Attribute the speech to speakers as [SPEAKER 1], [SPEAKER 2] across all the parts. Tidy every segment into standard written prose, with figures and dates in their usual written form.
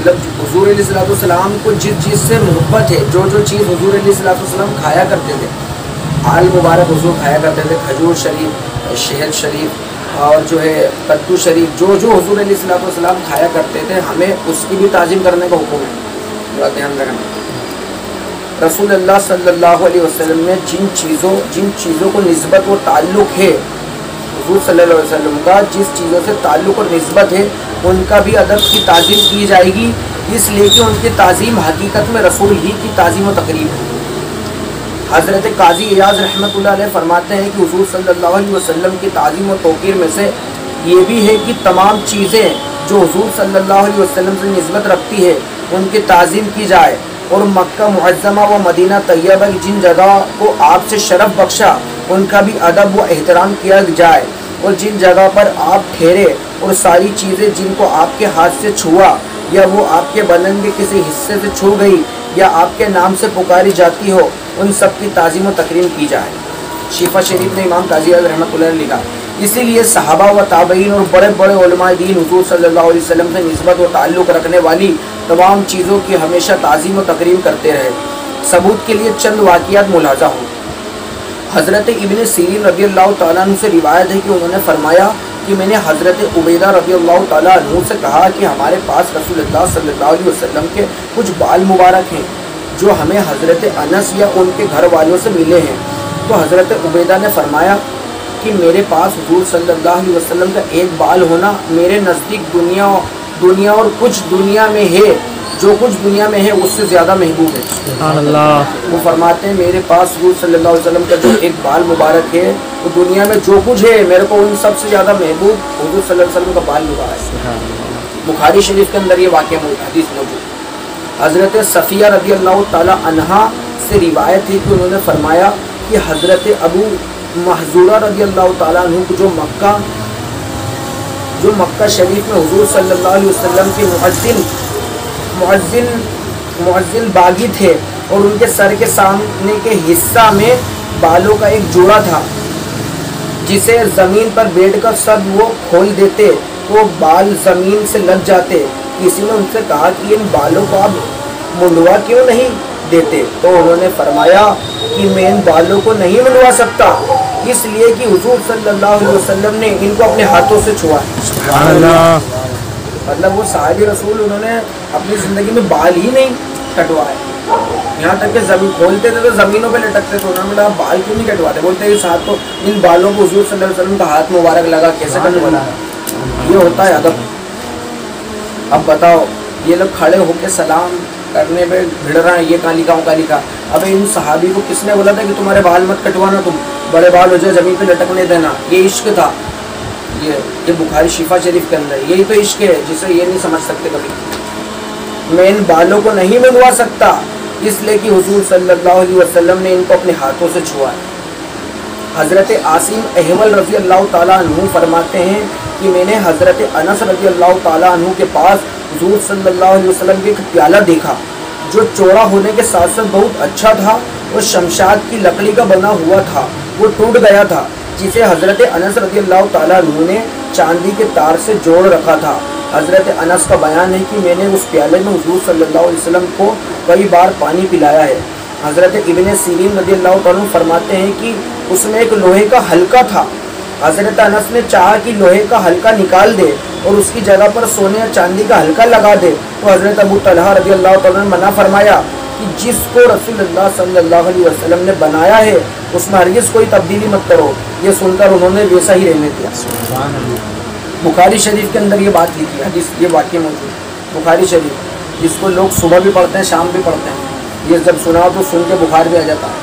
[SPEAKER 1] مطلب حضور علیہ الصلوۃ والسلام کو جس چیز سے محبت ہے، جو چیز حضور علیہ الصلوۃ والسلام کھایا کرتے تھے، آل مبارک حضور کھایا کرتے تھے، کھجور شریف، شہد شریف اور جو ہے کدو شریف، جو حضور علیہ الصلوۃ والسلام کھایا کرتے تھے، ہمیں اس کی بھی تعظیم کرنے کا حکم ہے. بڑا دھیان رکھنا. رسول اللہ صلی اللہ علیہ وسلم میں جن چیزوں کو نسبت و تعلق ہے، حضور صلی اللہ علیہ وسلم کا جس چیزوں سے تعلق اور نسبت ہے، ان کا بھی ادب کی تعظیم کی جائے گی، اس لیے کہ ان کی تعظیم حقیقت میں رسول ہی کی تعظیم و تقریب ہے. حضرت قاضی ایاز رحمۃ اللہ علیہ فرماتے ہیں کہ حضور صلی اللہ علیہ وسلم کی تعظیم و توقیر میں سے یہ بھی ہے کہ تمام چیزیں جو حضور صلی اللہ علیہ وسلم سے نسبت رکھتی ہے ان کی تعظیم کی جائے، اور مکہ معظمہ و مدینہ طیبہ کی جن جگہ کو آپ سے شرف بخشا ان کا بھی ادب و احترام کیا جائے، اور جن جگہ پر آپ ٹھہرے اور ساری چیزیں جن کو آپ کے ہاتھ سے چھوا یا وہ آپ کے بدن کے کسی حصے سے چھو گئی یا آپ کے نام سے پکاری جاتی ہو، ان سب کی تعظیم و تکریم کی جائے. شفا شریف نے امام قاضی اعظم رحمۃ اللہ نے لکھا. اسی لیے صحابہ و تابعین اور بڑے بڑے علماء دین حضور صلی اللہ علیہ وسلم سے نسبت و تعلق رکھنے والی تمام چیزوں کی ہمیشہ تعظیم و تکریم کرتے رہے. ثبوت کے لیے چند واقعات ملاحظہ ہوں. حضرت ابن سیرین رضی اللہ تعالیٰ عنہ سے روایت ہے کہ انہوں نے فرمایا کہ میں نے حضرت عبیدہ رضی اللہ تعالیٰ عنہ سے کہا کہ ہمارے پاس رسول اللہ صلی اللہ علیہ وسلم کے کچھ بال مبارک ہیں جو ہمیں حضرت انس یا ان کے گھر والوں سے ملے ہیں. تو حضرت عبیدہ نے فرمایا کہ میرے پاس حضور صلی اللہ علیہ وسلم کا ایک بال ہونا میرے نزدیک دنیا اور کچھ دنیا میں ہے، جو کچھ دنیا میں ہے اس سے زیادہ محبوب ہے. سبحان اللہ. وہ فرماتے ہیں میرے پاس حضور صلی اللہ علیہ وسلم کا جو ایک بال مبارک ہے وہ دنیا میں جو کچھ ہے میرے کو ان سب سے زیادہ محبوب حضور صلی اللہ علیہ وسلم کا بال مبارک ہے. بخاری شریف کے اندر یہ واقعہ حدیث موجود. حضرت صفیہ رضی اللہ تعالی عنہا سے روایت ہے کہ انہوں نے فرمایا کہ حضرت ابو محذورہ رضی اللہ تعالیٰ عنہ کو جو مکہ شریف میں حضور صلی اللہ علیہ وسلم کے مؤذن باغی تھے، اور ان کے سر کے سامنے کے حصہ میں بالوں کا ایک جوڑا تھا جسے زمین پر بیٹھ کر سب وہ کھول دیتے تو بال زمین سے لگ جاتے. کسی نے ان سے کہا کہ ان بالوں کو آپ منڈوا کیوں نہیں دیتے؟ تو انہوں نے فرمایا کہ میں ان بالوں کو نہیں منڈوا سکتا اس لیے کہ حضور صلی اللہ علیہ وسلم نے ان کو اپنے ہاتھوں سے چھوا. سبحان اللہ. مطلب وہ صحابی رسول انہوں نے اپنی زندگی میں بال ہی نہیں کٹوائے، یہاں تک کہ زمین کھولتے تھے تو زمینوں پہ لٹکتے تھے. انہوں نے بولا بال کیوں نہیں کٹواتے؟ بولتے اس ہاتھ کو، ان بالوں کو حضور صلی اللہ علیہ وسلم کا ہاتھ مبارک لگا، کیسے کٹوانا؟ یہ ہوتا ہے ادب. اب بتاؤ یہ لوگ کھڑے ہو کے سلام کرنے پہ بھڑ رہے ہیں، یہ کہاں لکھا کہاں لکھا. اب ان صحابی کو کس نے بولا تھا کہ تمہارے بال مت کٹوانا، تم بڑے بال ہو جائے زمین پہ لٹکنے دینا؟ یہ عشق تھا. یہ بخاری شفا شریف کے اندر یہی تو عشق ہے جسے یہ نہیں سمجھ سکتے کبھی. میں ان بالوں کو نہیں منڈوا سکتا اس لیے کہ حضور صلی اللہ علیہ وسلم نے ان کو اپنے ہاتھوں سے چھوا ہے. حضرت عاصم احول رضی اللہ تعالیٰ عنہ فرماتے ہیں کہ میں نے حضرت انس رضی اللہ تعالیٰ عنہ کے پاس حضور صلی اللہ علیہ وسلم کے ایک پیالہ دیکھا جو چوڑا ہونے کے ساتھ ساتھ بہت اچھا تھا اور شمشاد کی لکڑی کا بنا ہوا تھا. وہ ٹوٹ گیا تھا جسے حضرت انس رضی اللہ تعالیٰ عنہ نے چاندی کے تار سے جوڑ رکھا تھا. حضرت انس کا بیان ہے کہ میں نے اس پیالے میں حضور صلی اللہ علیہ وسلم کو کئی بار پانی پلایا ہے. حضرت ابن سیرین رضی اللہ عنہ فرماتے ہیں کہ اس میں ایک لوہے کا حلقہ تھا. حضرت انس نے چاہا کہ لوہے کا حلقہ نکال دے اور اس کی جگہ پر سونے یا چاندی کا حلقہ لگا دے، تو حضرت ابو طلحہ رضی اللہ تعالیٰ نے منع فرمایا کہ جس کو رسول اللہ صلی اللہ علیہ وسلم نے بنایا ہے اس میں ہرگز کوئی تبدیلی مت کرو. یہ سن کر انہوں نے ویسا ہی رہنے دیا. بخاری شریف کے اندر یہ بات لکھی ہے، یہ واقعہ موجود ہے بخاری شریف، جس کو لوگ صبح بھی پڑھتے ہیں شام بھی پڑھتے ہیں. یہ جب سنا تو سن کے بخار بھی آ جاتا ہے.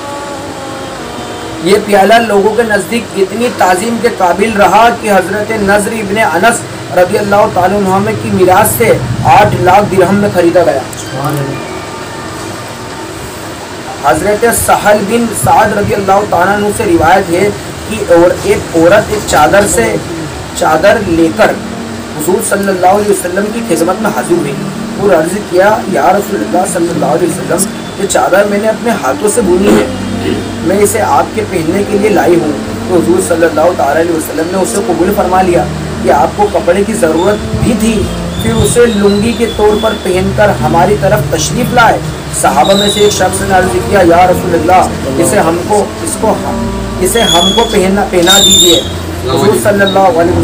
[SPEAKER 1] یہ پیالہ لوگوں کے نزدیک اتنی تعظیم کے قابل رہا کہ حضرت نضر ابن انس رضی اللہ تعالیٰ عنہ کی میراث سے 8 لاکھ درہم میں خریدا گیا. حضرت سہل بن سعد رضی اللہ تعالیٰ عنہ سے روایت ہے کہ ایک عورت ایک چادر لے کر حضور صلی اللہ علیہ وسلم کی خدمت میں حاضر ہوئی اور عرض کیا یا رسول اللہ صلی اللہ علیہ وسلم، یہ چادر میں نے اپنے ہاتھوں سے بنی ہے، میں اسے آپ کے پہننے کے لیے لائی ہوں. تو حضور صلی اللہ تعالیٰ علیہ وسلم نے اسے قبول فرما لیا کہ آپ کو کپڑے کی ضرورت بھی تھی پھر اسے لنگی کے طور پر پہن کر ہماری طرف تشریف لائے۔ صحابہ میں سے ایک شخص نے عرض کیا یا رسول اللہ اسے ہم کو پہنا دیجیے۔ حضور صلی اللہ علیہ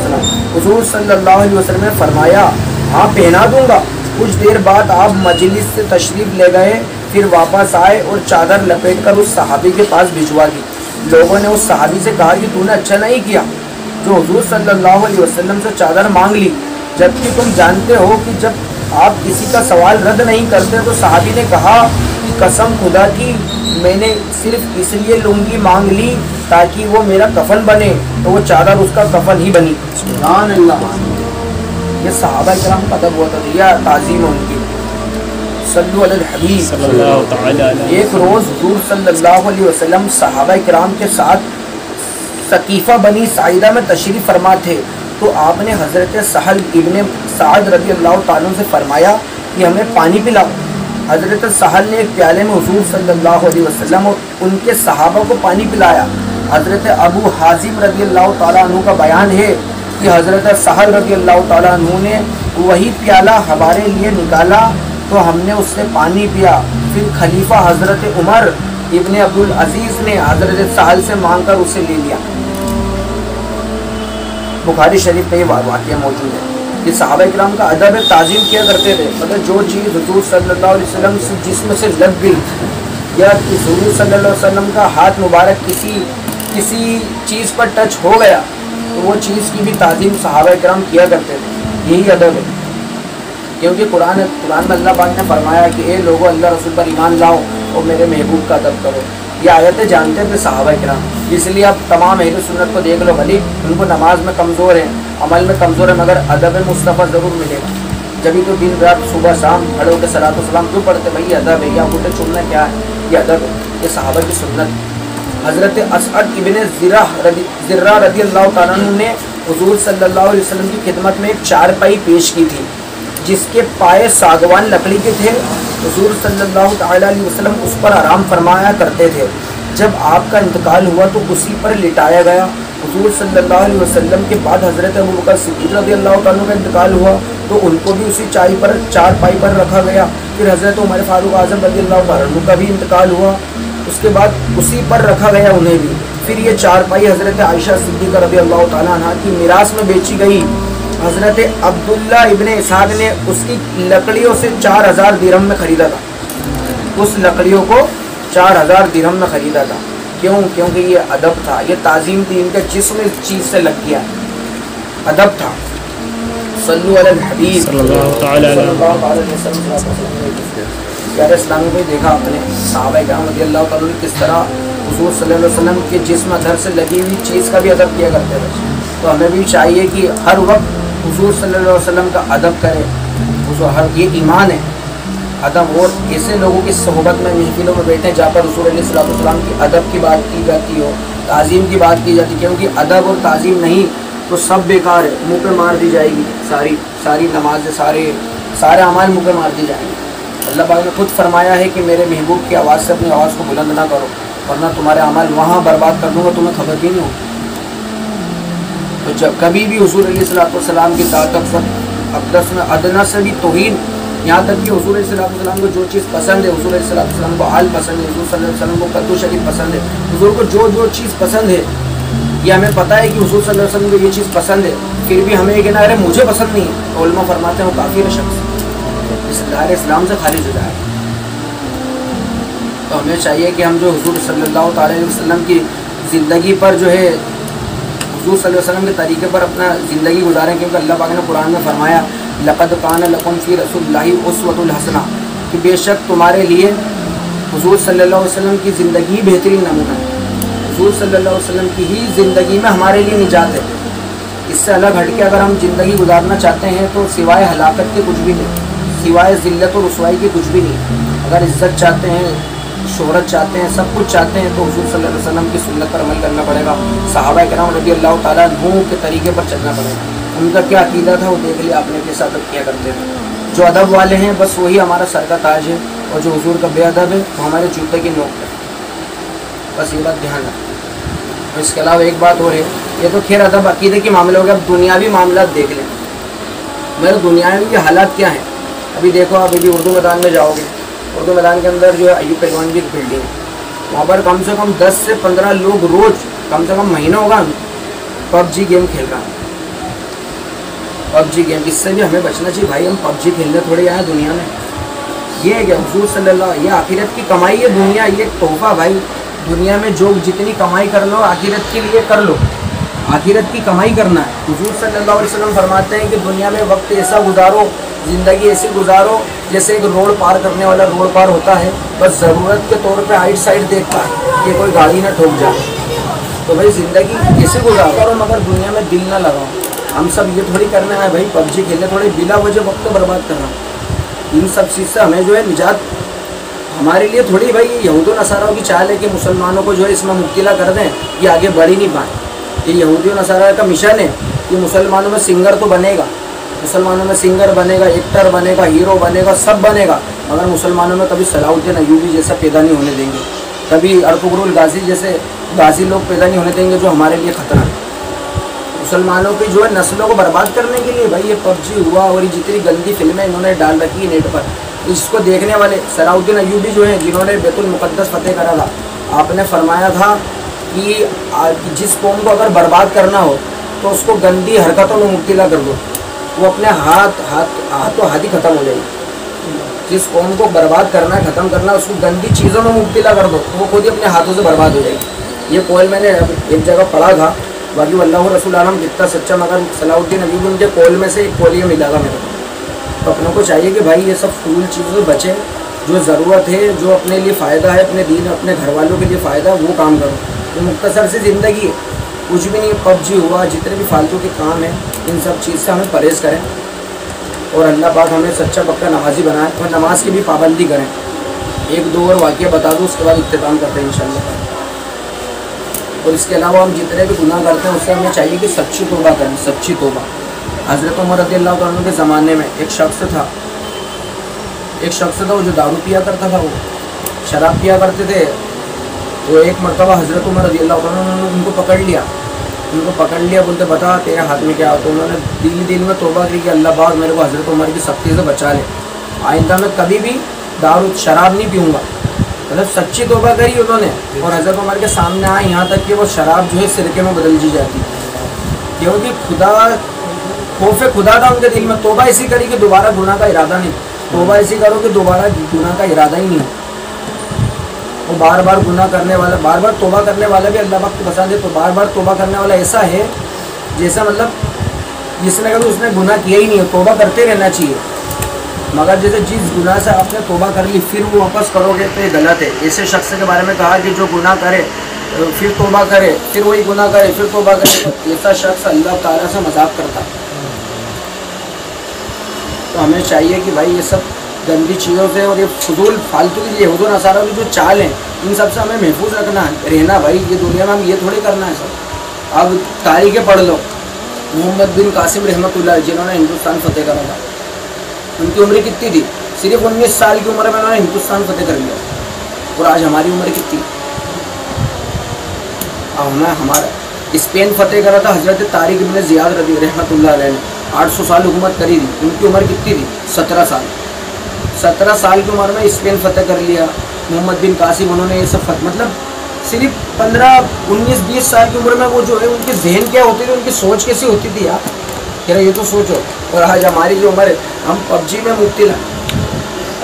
[SPEAKER 1] وسلم نے فرمایا ہاں پہنا دوں گا۔ کچھ دیر بعد آپ مجلس سے تشریف لے گئے، پھر واپس آئے اور چادر لپیٹ کر اس صحابی کے پاس بھجوا دی۔ لوگوں نے اس صحابی سے کہا کہ تو نے اچھا نہیں کیا جو حضور صلی اللہ علیہ وسلم سے چادر مانگ لی، جبکہ تم جانتے ہو کہ جب آپ کسی کا سوال رد نہیں کرتے۔ تو صحابی نے کہا کہ قسم خدا کی میں نے صرف اس لیے لنگی مانگ لی تاکہ وہ میرا کفن بنے، تو وہ چادر اس کا کفن ہی بنی۔ سبحان اللہ، یہ صحابہ کرام کا ادب ہوا تھا، یہ تعظیم ان کی۔ صلو علی الحبیب صلی اللہ تعالی علیہ۔ ایک روز حضور صلی اللہ علیہ وسلم صحابہ کرام کے ساتھ ثقیفہ بنی ساعدہ میں تشریف فرما تھے، تو آپ نے حضرت سہل ابن سعد رضی اللہ تعالیٰ سے فرمایا کہ ہمیں پانی پلاؤ۔ حضرت سہل نے ایک پیالے میں حضور صلی اللہ علیہ وسلم اور ان کے صحابہ کو پانی پلایا۔ حضرت ابو حازم رضی اللہ تعالیٰ عنہ کا بیان ہے کہ حضرت سہل رضی اللہ تعالیٰ عنہ نے وہی پیالہ ہمارے لیے نکالا تو ہم نے اس سے پانی پیا۔ پھر خلیفہ حضرت عمر ابن عبدالعزیز نے حضرت سہل سے مانگ کر اسے لے لیا۔ بخاری شریف میں یہ واقعہ موجود ہے کہ صحابہ کرام کا ادب تعظیم کیا کرتے تھے، مطلب جو چیز حضور صلی اللہ علیہ وسلم سے جسم سے لگ گئی یا حضور صلی اللہ علیہ وسلم کا ہاتھ مبارک کسی چیز پر ٹچ ہو گیا تو وہ چیز کی بھی تعظیم صحابہ کرام کیا کرتے تھے۔ یہی ادب ہے، کیونکہ قرآن میں اللہ پاک نے فرمایا کہ اے لوگو اللہ رسول پر ایمان لاؤ اور میرے محبوب کا ادب کرو۔ یہ آیتیں جانتے تھے صحابہ کرام، اس لیے اب تمام اہل سنت کو دیکھ لو، بھلی ان کو نماز میں کمزور ہیں، عمل میں کمزور ہے، مگر ادب مصطفیٰ ضرور ملے گا۔ جبھی تو دن رات صبح شام کھڑے ہو کے صلاۃ والسلام کیوں پڑھتے؟ بھائی یہ ادب ہے، یا انگوٹھے چومنا کیا ہے؟ یہ ادب ہے، یہ صحابہ کی سنت۔ حضرت اسعد ابن زرہ رضی اللہ تعالیٰ عنہ نے حضور صلی اللہ علیہ وسلم کی خدمت میں ایک چارپائی پیش کی تھی جس کے پائے ساگوان لکڑی کے تھے۔ حضور صلی اللہ تعالیٰ علیہ وسلم اس پر آرام فرمایا کرتے تھے۔ جب آپ کا انتقال ہوا تو اسی پر لٹایا گیا۔ حضور صلی اللہ علیہ وسلم کے بعد حضرت ابوبکر صدیق رضی اللہ تعالیٰ کا انتقال ہوا تو ان کو بھی اسی چارپائی پر رکھا گیا۔ پھر حضرت عمر فاروق اعظم رضی اللہ تعالیٰ کا بھی انتقال ہوا، اس کے بعد اسی پر رکھا گیا انہیں بھی۔ پھر یہ چارپائی حضرت عائشہ صدیقہ رضی اللہ تعالیٰ عنہ کی میراث میں بیچی گئی۔ حضرت عبداللہ ابن اسحاق نے اس کی لکڑیوں سے 4000 درہم میں خریدا تھا، اس لکڑیوں کو 4000 درہم میں خریدا تھا۔ کیوں؟ کیونکہ یہ ادب تھا، یہ تعظیم تھی، ان کے جسم اس چیز سے لگ گیا، ادب تھا۔ صلو علی الحبیب صلی اللہ علیہ وسلم۔ پیارے اسلامی بھائی، دیکھا آپ نے صحابہ کرام رضی اللہ تعالیٰ نے کس طرح حضور صلی اللہ علیہ وسلم کے جسم ادھر سے لگی ہوئی چیز کا بھی ادب کیا کرتے تھے۔ تو ہمیں بھی چاہیے کہ ہر وقت حضور صلی اللہ علیہ وسلم کا ادب کریں، یہ ایمان ہے ادب۔ اور ایسے لوگوں کی صحبت میں محفلوں میں بیٹھیں جہاں پر حضور علیہ السلام کی ادب کی بات کی جاتی ہو، تعظیم کی بات کی جاتی، کیونکہ ادب اور تعظیم نہیں تو سب بیکار ہے، منہ پہ مار دی جائے گی، ساری نمازیں سارے اعمال منہ پہ مار دی جائیں گے۔ اللہ پاک نے خود فرمایا ہے کہ میرے محبوب کی آواز سے اپنی آواز کو بلند نہ کرو ورنہ تمہارے اعمال وہاں برباد کر دوں گا، تمہیں خبر بھی نہیں ہوگی۔ تو جب کبھی بھی حضور علیہ السلام کی طاقت پر اقدس میں ادنا سے بھی توہین، یہاں تک کہ حضور علیہ السلام کو جو چیز پسند ہے، حضور علیہ السلام کو آل پسند ہے، حضور صلی اللہ علیہ وسلم کو کدو شریف پسند ہے، حضور کو جو چیز پسند ہے، یہ ہمیں پتہ ہے کہ حضور صلی اللہ علیہ وسلم کو یہ چیز پسند ہے، پھر بھی ہمیں یہ کہنا ارے مجھے پسند نہیں ہے، تو علماء فرماتے ہیں وہ کافر شخص اس دائرۂ اسلام سے خارج ہو جائے۔ تو ہمیں چاہیے کہ ہم جو حضور صلی اللہ تعالیٰ علیہ وسلم کی زندگی پر جو ہے حضور صلی اللہ علیہ وسلم کے طریقے پر اپنا زندگی گزاریں، کیونکہ اللہ پاک نے قرآن میں فرمایا لقد کان لکم فی رسول اللہ اسوۃ الحسنہ، کہ بے شک تمہارے لیے حضور صلی اللہ علیہ وسلم کی زندگی بہترین نمونہ ہے۔ حضور صلی اللہ علیہ وسلم کی ہی زندگی میں ہمارے لیے نجات ہے۔ اس سے الگ ہٹ کے اگر ہم زندگی گزارنا چاہتے ہیں تو سوائے ہلاکت کے کچھ بھی نہیں، سوائے ذلت و رسوائی کے کچھ بھی نہیں۔ اگر عزت چاہتے ہیں، شہرت چاہتے ہیں، سب کچھ چاہتے ہیں تو حضور صلی اللہ علیہ وسلم کی سنت پر عمل کرنا پڑے گا، صحابہ کرام رضی اللہ تعالیٰ عنہ کے طریقے پر چلنا پڑے گا۔ ان کا کیا عقیدہ تھا وہ دیکھ لیا آپ نے، کیسا ادب کیا کرتے تھے۔ جو ادب والے ہیں بس وہی ہمارا سر کا تاج ہے، اور جو حضور کا بے ادب ہے وہ ہمارے جوتے کی نوک ہے۔ بس یہ بات دھیان رکھیں۔ اس کے علاوہ ایک بات اور ہے، یہ تو خیر ادب عقیدے کے معاملے ہو گئے، اب دنیاوی معاملات دیکھ لیں۔ میرے دنیا میں یہ حالات کیا ہیں. ابھی دیکھو ابھی بھی اردو میدان میں جاؤ گے, اردو میدان کے اندر جو ہے ایوب پہلوان کی ایک بلڈنگ ہے, وہاں پر کم سے کم 10 سے 15 لوگ روز کم سے کم مہینہ ہوگا پب جی گیم کھیل رہا ہے. پب جی گیم, اس سے بھی ہمیں بچنا چاہیے بھائی. ہم پب جی کھیلنے تھوڑے آئے دنیا میں. یہ ہے کہ حضور صلی اللہ, یہ آخرت کی کمائی ہے. دنیا یہ ایک تحفہ بھائی. دنیا میں جو جتنی کمائی کر لو آخرت کے لیے کر لو, آخرت کی کمائی کرنا ہے. حضور صلی اللہ علیہ وسلم فرماتے ہیں کہ دنیا میں وقت ایسا گزارو, زندگی ایسی گزارو جیسے ایک روڈ پار کرنے والا روڈ پار ہوتا ہے, بس ضرورت کے طور پہ آئٹ سائڈ دیکھتا ہے کہ کوئی گاڑی نہ ٹھوک جائے. تو بھائی زندگی ایسے گزارو مگر دنیا میں دل نہ لگاؤ. ہم سب یہ تھوڑی کرنا ہے بھائی پب جی کھیلنے تھوڑے بلا وجہ وقت برباد کرنا. ان سب چیز سے ہمیں جو ہے نجات ہمارے لیے تھوڑی بھائی یہود و نصاراؤں کی چال ہے کہ مسلمانوں کو جو ہے اس میں مبتلا کر دیں, یہ آگے بڑھ ہی نہیں پائیں. یہ یہودی و نصارہ کا مشن ہے کہ مسلمانوں میں سنگر تو بنے گا, مسلمانوں میں سنگر بنے گا, ایکٹر بنے گا, ہیرو بنے گا, سب بنے گا, مگر مسلمانوں میں کبھی صلاح الدین ایوبی جیسا پیدا نہیں ہونے دیں گے, کبھی ارطغرل الغازی جیسے غازی لوگ پیدا نہیں ہونے دیں گے جو ہمارے لیے خطرہ ہے. مسلمانوں کی جو ہے نسلوں کو برباد کرنے کے لیے بھائی یہ پب جی ہوا اور یہ جتنی گندی فلمیں انہوں نے ڈال رکھی ہے نیٹ پر, اس کو دیکھنے والے صلاح الدین ایوبی جو ہیں جنہوں نے بیت المقدس فتح کرا تھا, آپ نے فرمایا تھا کہ جس قوم کو اگر برباد کرنا ہو تو اس کو گندی حرکتوں میں مبتلا کر دو, وہ اپنے ہاتھ و ہاتھی ختم ہو جائے گی. جس قوم کو برباد کرنا ہے, ختم کرنا ہے, اس کو گندی چیزوں میں مبتلا کر دو تو وہ خود ہی اپنے ہاتھوں سے برباد ہو جائے گی. یہ قول میں نے ایک جگہ پڑھا تھا, باقی اللہ رسول عالم کتنا سچا, مگر صلاح الدین ایوبی ان کے قول میں سے ایک قول یہ ملا گا میرے کو. تو اپنوں کو چاہیے کہ بھائی یہ سب فضول چیزوں سے بچیں, جو ضرورت ہے, جو اپنے لیے فائدہ ہے, اپنے دین اپنے گھر والوں کے لیے فائدہ ہے, وہ کام کرو. یہ مختصر سی زندگی ہے, کچھ بھی نہیں. پب جی ہوا, جتنے بھی فالتو کے کام ہیں, ان سب چیز سے ہمیں پرہیز کریں اور اللہ پاک ہمیں سچا پکا نمازی بنائے اور نماز کی بھی پابندی کریں. ایک دو اور واقعہ بتا دوں, اس کے بعد اختتام کرتے ہیں انشاءاللہ. اور اس کے علاوہ ہم جتنے بھی گناہ کرتے ہیں اس سے ہمیں چاہیے کہ سچی توبہ کریں, سچی توبہ. حضرت عمر رضی اللہ عنہ کے زمانے میں ایک شخص تھا وہ جو دارو پیا کرتا تھا, وہ شراب پیا کرتے تھے. تو ایک مرتبہ حضرت عمر رضی اللہ عنہ نے ان کو پکڑ لیا, بولتے بتا تیرے ہاتھ میں کیا. تو انہوں نے دل میں توبہ کی کہ اللہ پاک میرے کو حضرت عمر کی سختی سے بچا لے, آئندہ میں کبھی بھی دارو شراب نہیں پیوں گا. مطلب سچی توبہ کری انہوں نے, اور حضرت عمر کے سامنے آئے یہاں تک کہ وہ شراب جو ہے سرکے میں بدل دی جاتی, کیونکہ خوف خدا تھا ان کے دل میں. توبہ ایسی کری کہ دوبارہ گناہ کا ارادہ نہیں, توبہ ایسی کرو کہ دوبارہ گناہ کا ارادہ ہی نہیں ہو. وہ بار بار گناہ کرنے والا, بار بار توبہ کرنے والا بھی اللہ وقت بتا دے. تو بار بار توبہ کرنے والا ایسا ہے جیسا مطلب جس نے کبھی اس نے گناہ کیا ہی نہیں ہے. توبہ کرتے رہنا چاہیے, مگر جیسے جس گناہ سے آپ نے توبہ کر لی پھر وہ واپس کرو گے تو یہ غلط ہے. ایسے شخص کے بارے میں کہا کہ جو گناہ کرے پھر توبہ کرے, پھر وہی گناہ کرے پھر توبہ کرے, ایسا شخص اللہ تعالیٰ سے مذاق کرتا. تو ہمیں چاہیے کہ بھائی یہ سب گندی چیزوں سے اور یہ فضول فالتو کی یہود و نصارہ کی جو چال ہیں ان سب سے ہمیں محفوظ رکھنا ہے, رہنا. بھائی یہ دنیا میں ہم یہ تھوڑی کرنا ہے سب. اب تاریخیں پڑھ لو, محمد بن قاسم رحمۃ اللہ جنہوں نے ہندوستان فتح کرا تھا, ان کی عمر کتنی تھی؟ صرف 19 سال کی عمر میں انہوں نے ہندوستان فتح کر لیا. اور آج ہماری عمر کتنی؟ ہمارا اسپین فتح کرا تھا حضرت طارق ابن زیاد رضی رحمۃ اللہ علیہ نے, 800 سال حکومت کری تھی. ان کی عمر کتنی تھی؟ 17 سال. 17 سال کی عمر میں اسپین فتح کر لیا. محمد بن قاسم انہوں نے یہ سب مطلب صرف 15 19 20 سال کی عمر میں وہ جو ہے ان کے ذہن کیا ہوتے تھے, ان کی سوچ کیسی ہوتی تھی یار, کہہ رہے یہ تو سوچو. اور آج ہماری جو عمر ہے ہم پب جی میں مبتلا.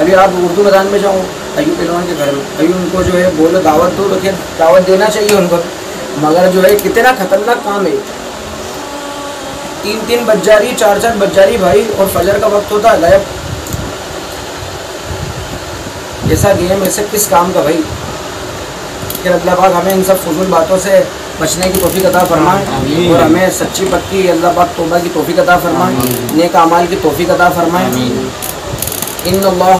[SPEAKER 1] ابھی آپ اردو میدان میں جاؤ ایوب پہلوان کے گھر میں, ابھی ان کو جو ہے بولو دعوت دو, تو دعوت دینا چاہیے ان کو, مگر جو ہے کتنا خطرناک کام ہے. 3 بج جا رہی, 4 بج جا رہی بھائی, اور فجر کا وقت ہوتا ہے غائب. ایسا گیم ایسے کس کام کا بھائی؟ کہ اللہ پاک ہمیں ان سب فضول باتوں سے بچنے کی توفیق عطا فرمائے, اور ہمیں سچی پکی اللہ پاک توبہ کی توفیق عطا فرمائے, نیک اعمال کی توفیق عطا فرمائے. ان اللہ